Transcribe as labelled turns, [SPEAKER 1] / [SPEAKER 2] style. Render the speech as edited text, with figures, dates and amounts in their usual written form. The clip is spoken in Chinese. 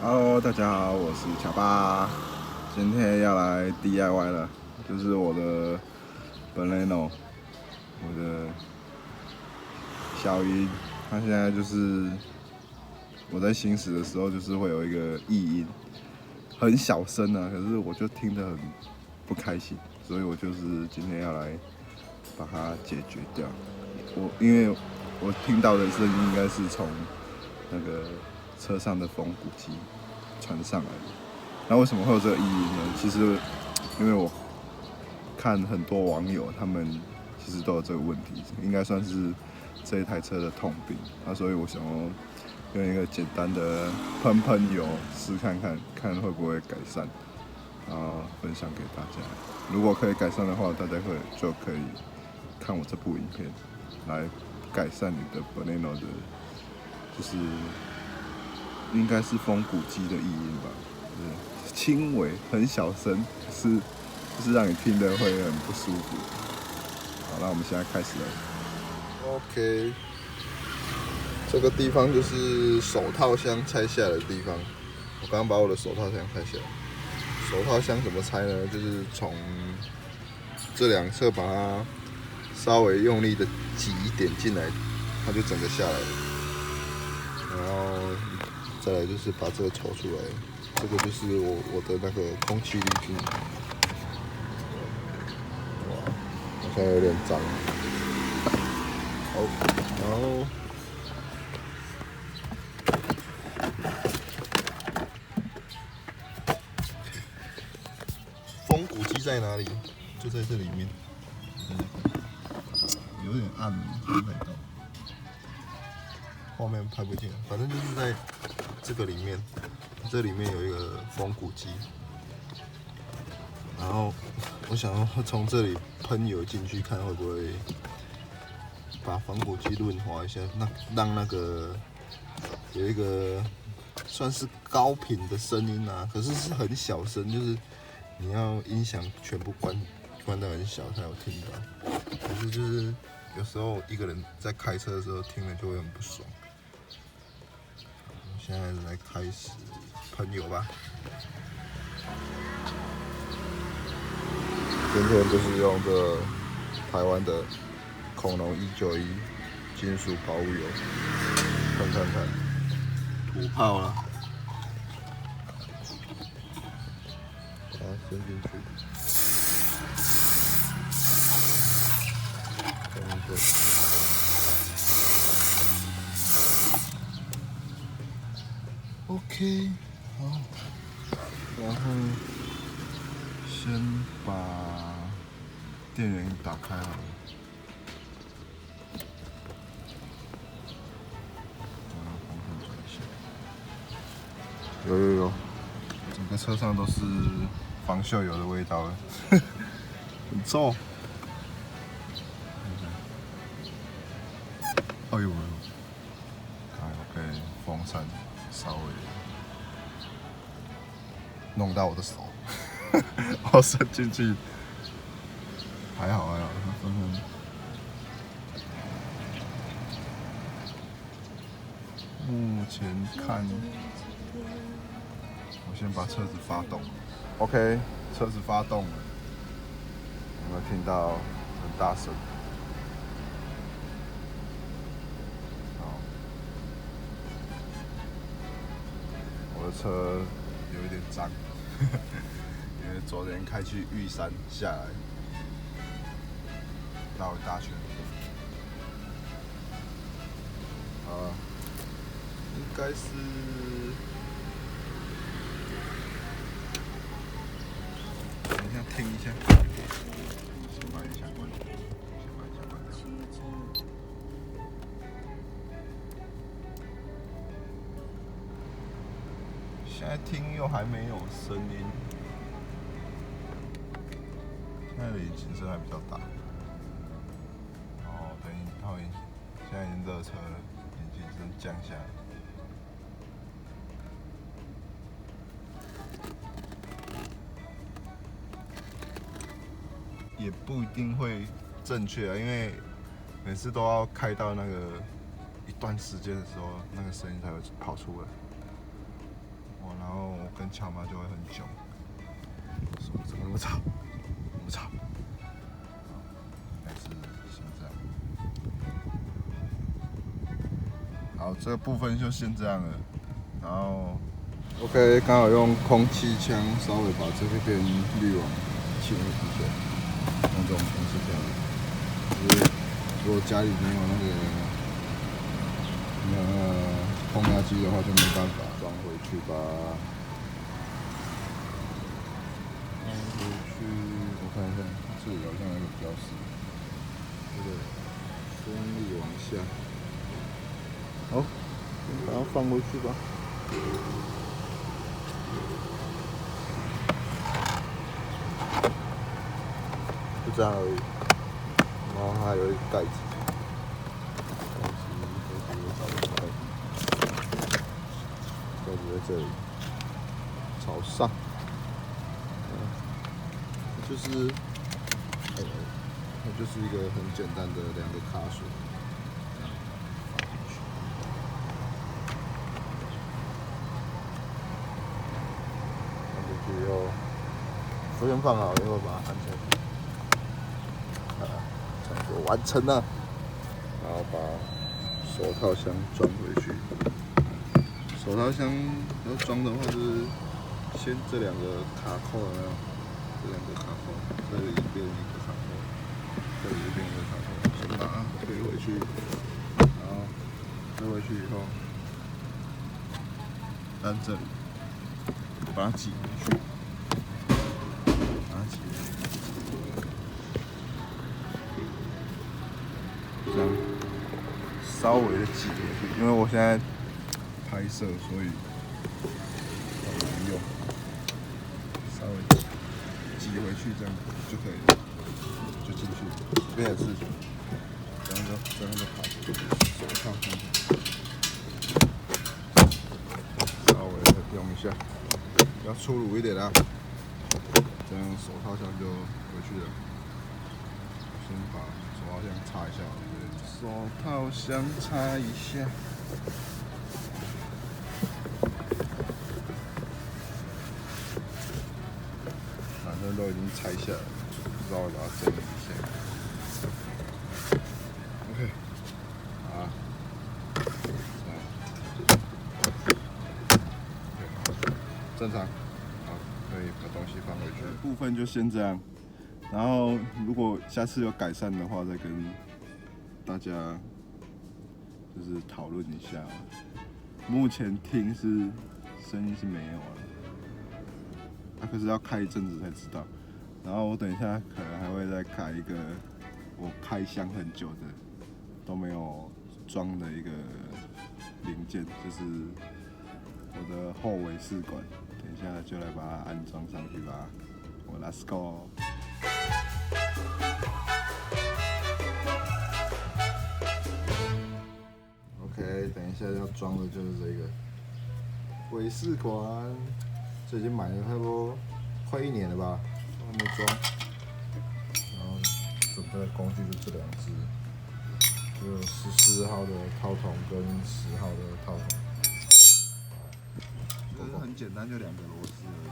[SPEAKER 1] Hello，大家好，我是乔巴，今天要来 DIY 了，就是我的 Baleno，我的小鹰，它现在就是我在行驶的时候，就是会有一个异音，很小声啊，可是我就听得很不开心，所以我就是今天要来把它解决掉。因为我听到的声音应该是从那个车上的风鼓机传上来的。那为什么会有这个异音呢？其实因为我看很多网友他们其实都有这个问题，应该算是这一台车的通病。所以我想要用一个简单的喷油试看看，看会不会改善，然后分享给大家。如果可以改善的话，大家就可以看我这部影片来改善你的 Baleno 的，就是应该是风鼓机的异音吧，轻微很小声，就是让你听得会很不舒服。好，那我们现在开始了。OK， 这个地方就是手套箱拆下来的地方。我刚刚把我的手套箱拆下来。手套箱怎么拆呢？就是从这两侧把它稍微用力的挤一点进来，它就整个下来了。然后再来就是把这个抽出来，这个就是我的那个空气滤镜。哇，好像有点脏。好，然后风鼓机在哪里？就在这里面。有点暗，看不到。画面拍不见，反正就是在这个里面，这里面有一个风鼓机，然后我想要从这里喷油进去，看会不会把风鼓机润滑一下，让那个有一个算是高频的声音啊，可是是很小声，就是你要音响全部关得很小才有听到，可是就是有时候一个人在开车的时候听了就会很不爽。现在来开始喷油吧。今天就是用这台湾的恐龙191金属保护油喷看看，土炮啦，把它伸进去，伸进去。OK， 好，然后先把电源打开好了，把风扇转一下。有，整个车上都是防锈油的味道了，很臭。哎呦，还有被风扇稍微弄到我的手，我伸进去，还好，风扇。目前看，我先把车子发动。OK， 车子发动了，有没有听到很大声？我的车有一点脏，因为昨天开去玉山下来，绕一大圈。应该是等一下听一下，先把音响关，现在听又还没有声音，现在的引擎声还比较大。然后现在已经热车了，引擎声降下来。也不一定会正确啊，因为每次都要开到那个一段时间的时候，那个声音才会跑出来。哇，能敲嘛就会很久。怎么那么吵？那么吵？还是先这样。好，这个部分就先这样了。然后 ，OK， 刚好用空气枪稍微把这边滤网清理一下，用这种方式这样。就是如果家里没有那个烘压机的话，就没办法装回去吧。装回去，我看一下，这里好像有个标识，这个风力往下。好，把它放回去吧。就这样而已。然后还有一个盖子。盖子在这里，朝上，就是它就是一个很简单的2个卡榫，放进去以后，先放好，以后把它按下去，这样就完成了。然后把手套箱装回去。手套箱要装的话，就是先这2个卡扣有没有？这2个卡扣，这里一边一个卡扣，这里一边一个卡扣，先把它推回去，然后推回去以后，按这里，把它挤回去，把它挤回去，这样稍微的挤回去，因为我现在拍摄，所以很难用，稍微挤回去这样就可以了，就进去。这边也是，这样就卡住手套上去，稍微的用一下，要粗鲁一点啦，这样手套箱就回去了。先把手套箱擦一下，手套箱擦一下。反正都已经拆下来了，就稍微把它整理一下。OK， 好，正常，好，可以把东西放回去。部分就先这样，然后如果下次有改善的话，再跟大家就是讨论一下。目前听是声音是没有了。可是要开一阵子才知道。然后我等一下可能还会再开一个我开箱很久的都没有装的一个零件，就是我的后尾试管。等一下就来把它安装上去吧。我 Let's go。OK， 等一下要装的就是这个尾试管。这已经买了差不多快1年了吧，还没装。然后准备的工具就这2只，就14号的套筒跟10号的套筒。就是很简单，就2个螺丝而已。